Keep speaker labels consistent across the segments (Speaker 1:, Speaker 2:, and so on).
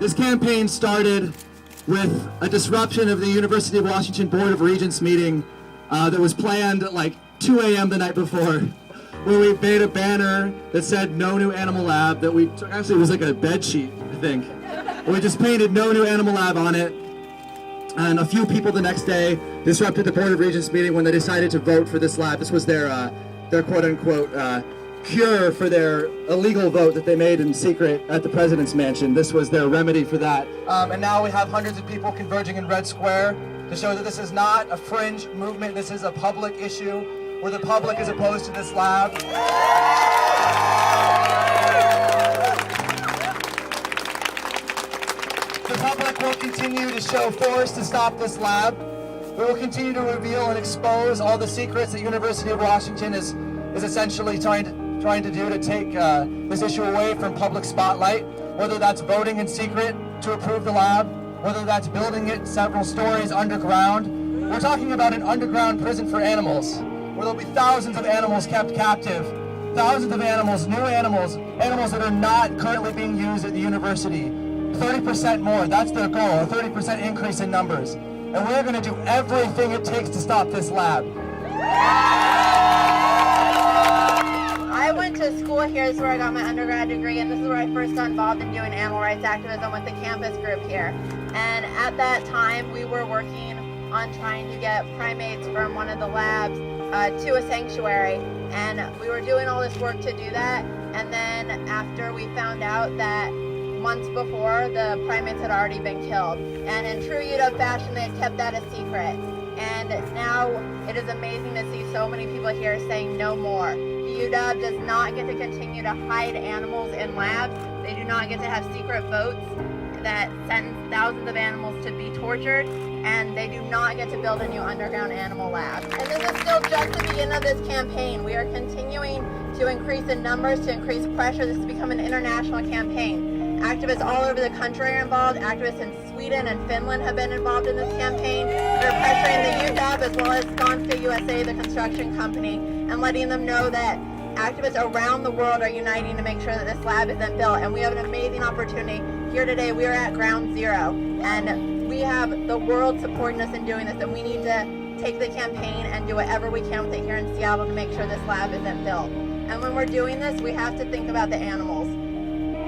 Speaker 1: This campaign started with a disruption of the University of Washington Board of Regents meeting that was planned at like 2 a.m. the night before, where we made a banner that said "No New Animal Lab." That we actually it was like a bed sheet, I think. We just painted "No New Animal Lab" on it, and a few people the next day disrupted the Board of Regents meeting when they decided to vote for this lab. This was their quote-unquote cure for their illegal vote that they made in secret at the president's mansion. This was their remedy for that. And now we have hundreds of people converging in Red Square to show that this is not a fringe movement. This is a public issue where the public is opposed to this lab. The public will continue to show force to stop this lab. We will continue to reveal and expose all the secrets that University of Washington is essentially trying to do to take this issue away from public spotlight, whether that's voting in secret to approve the lab, whether that's building it several stories underground. We're talking about an underground prison for animals, where there'll be thousands of animals kept captive, thousands of animals, new animals, animals that are not currently being used at the university. 30% more, that's their goal, a 30% increase in numbers. And we're going to do everything it takes to stop this lab.
Speaker 2: I went to school here. This is where I got my undergrad degree, and this is where I first got involved in doing animal rights activism with the campus group here. And at that time, we were working on trying to get primates from one of the labs to a sanctuary. And we were doing all this work to do that. And then after we found out that months before, the primates had already been killed. And in true UW fashion, they had kept that a secret. And now it is amazing to see so many people here saying no more. UW does not get to continue to hide animals in labs. They do not get to have secret votes that send thousands of animals to be tortured. And they do not get to build a new underground animal lab. And this is still just the beginning of this campaign. We are continuing to increase in numbers, to increase pressure. This has become an international campaign. Activists all over the country are involved. Activists in Sweden and Finland have been involved in this campaign. They're pressuring the UW as well as Skanska USA, the construction company, and letting them know that activists around the world are uniting to make sure that this lab isn't built. And we have an amazing opportunity. Here today, we are at ground zero, and we have the world supporting us in doing this, and we need to take the campaign and do whatever we can with it here in Seattle to make sure this lab isn't built. And when we're doing this, we have to think about the animals.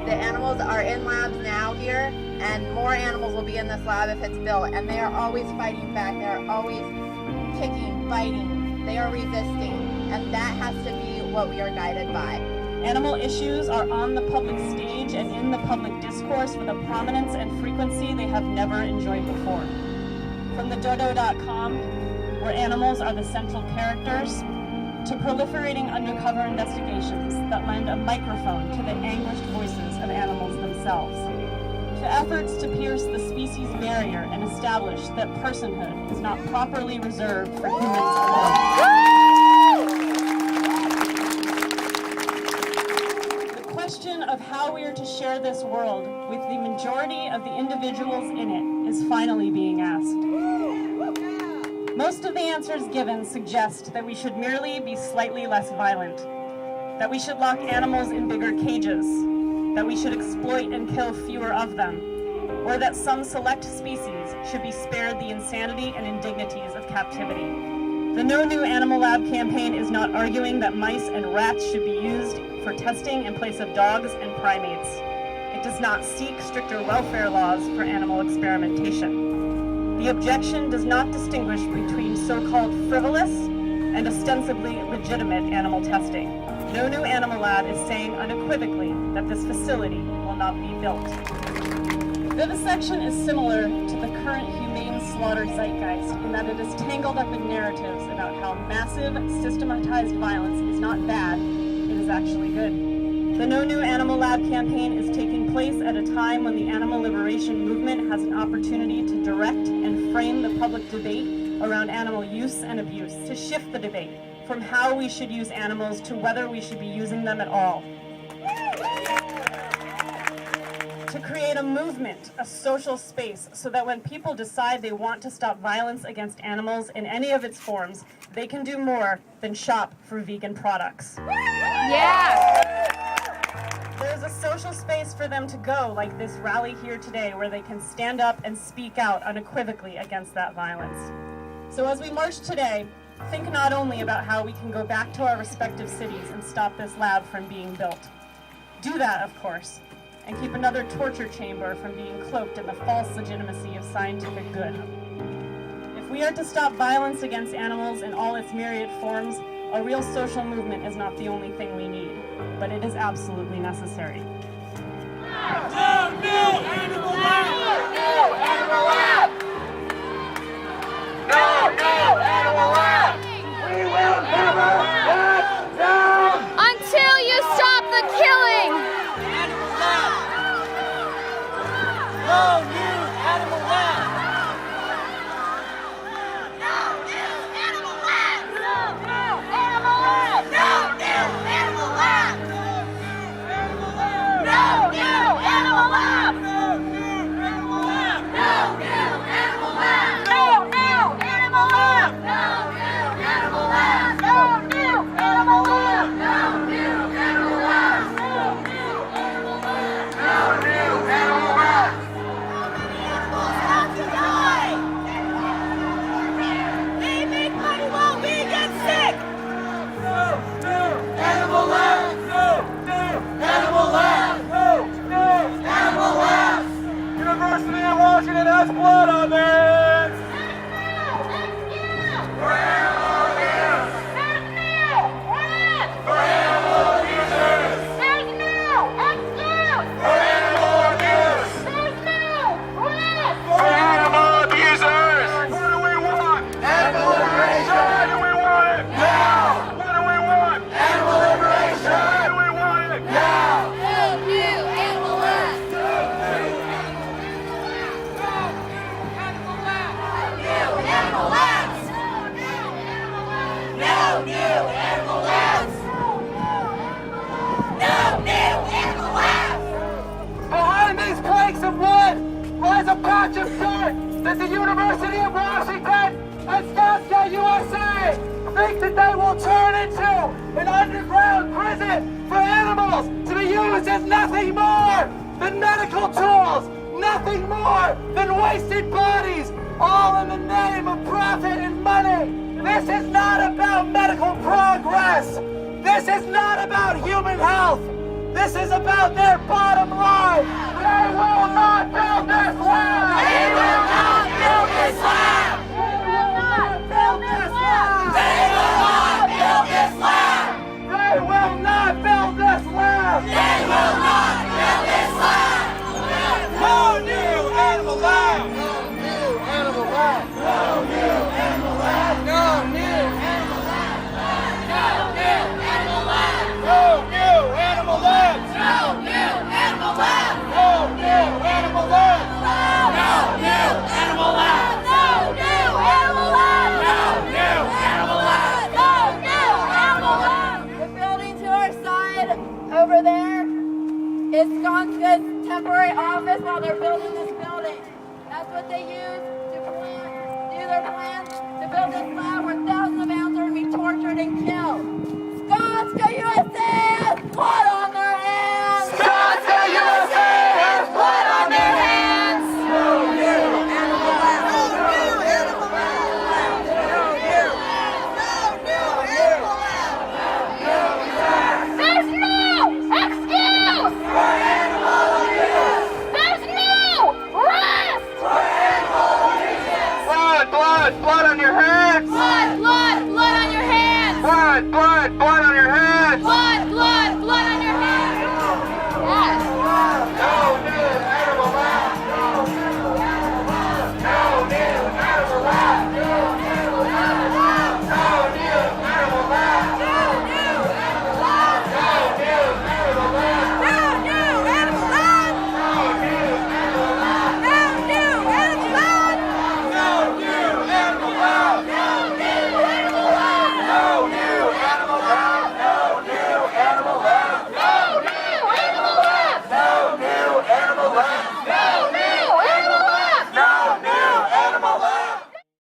Speaker 2: The animals are in labs now here, and more animals will be in this lab if it's built, and they are always fighting back. They are always kicking, fighting. They are resisting, and that has to be what we are guided by.
Speaker 3: Animal issues are on the public stage and in the public discourse with a prominence and frequency they have never enjoyed before. From the dodo.com, where animals are the central characters, to proliferating undercover investigations that lend a microphone to the anguished voices of animals themselves, to efforts to pierce the species barrier and establish that personhood is not properly reserved for humans alone. The question of how we are to share this world with the majority of the individuals in it is finally being asked. Most of the answers given suggest that we should merely be slightly less violent, that we should lock animals in bigger cages, that we should exploit and kill fewer of them, or that some select species should be spared the insanity and indignities of captivity. The No New Animal Lab campaign is not arguing that mice and rats should be used for testing in place of dogs and primates. It does not seek stricter welfare laws for animal experimentation. The objection does not distinguish between so-called frivolous and ostensibly legitimate animal testing. No New Animal Lab is saying unequivocally that this facility will not be built. Vivisection is similar to the current humane slaughter zeitgeist in that it is tangled up in narratives about how massive, systematized violence is not bad, it is actually good. The No New Animal Lab campaign is taking place at a time when the animal liberation movement has an opportunity to direct and frame the public debate around animal use and abuse, to shift the debate from how we should use animals to whether we should be using them at all. To create a movement, a social space, so that when people decide they want to stop violence against animals in any of its forms, they can do more than shop for vegan products.
Speaker 2: Yeah!
Speaker 3: There's a a social space for them to go, like this rally here today, where they can stand up and speak out unequivocally against that violence. So as we march today, think not only about how we can go back to our respective cities and stop this lab from being built. Do that, of course, and keep another torture chamber from being cloaked in the false legitimacy of scientific good. If we are to stop violence against animals in all its myriad forms, a real social movement is not the only thing we need, but it is absolutely necessary.
Speaker 4: No new animal lab! No animal lab! No new animal lab! We will never back down!
Speaker 5: Until you stop the killing!
Speaker 4: Animal lab! No new animal lab!
Speaker 5: No new animal lab! No new animal lab! No new animal lab! No new animal lab!
Speaker 4: No new animal lab!
Speaker 5: No new animal lab! No new animal lab! No new animal lab! No new animal lab! No new animal lab! No new animal lab!
Speaker 4: No new animal lab!
Speaker 5: Animals have to die! They make money while we get sick!
Speaker 4: No new animal lab! No new animal lab! No new animal lab! University of Washington has blood on their hands! For animal abuse! For animal abusers! For animal abuse! For animal abusers! What do we want? Animal liberation! Why do we want it? Now! What do we want? Animal liberation! Why do we want it? Now! Behind these planks of wood lies a patch of dirt that the University of Washington and Scottsdale, USA think that they will turn into an underground prison for animals to be used as nothing more than medical tools, nothing more than wasted bodies, all in the name of profit and money. This is not about medical progress. This is not about human health. This is about their bottom line. They will not build this lab. They will not build this lab. They will not build this lab. They will not build this lab. They will not build this lab. They will not build this lab. No new animal lab. No new animal lab. No new animal lab. No new animal lab. No new animal lab. No new animal lab. No new animal lab. No new animal lab. No new animal lab.
Speaker 5: No new animal lab!
Speaker 4: No new animal lab.
Speaker 5: No new animal lab!
Speaker 2: The building to our side over there is Skanska's temporary office while they're building this building. That's what they use to do their plans to build this lab where thousands of animals are going to be tortured and killed. Skanska USA has blood on their hands!
Speaker 4: Skanska USA has blood on their hands. No new animal lab. No new animal lab. No new. No new animal lab.
Speaker 5: There's no excuse!
Speaker 4: For animal abuse.
Speaker 5: There's no rest!
Speaker 4: For animal abuse. Blood on your hands.
Speaker 5: Blood on your hands!
Speaker 4: Blood on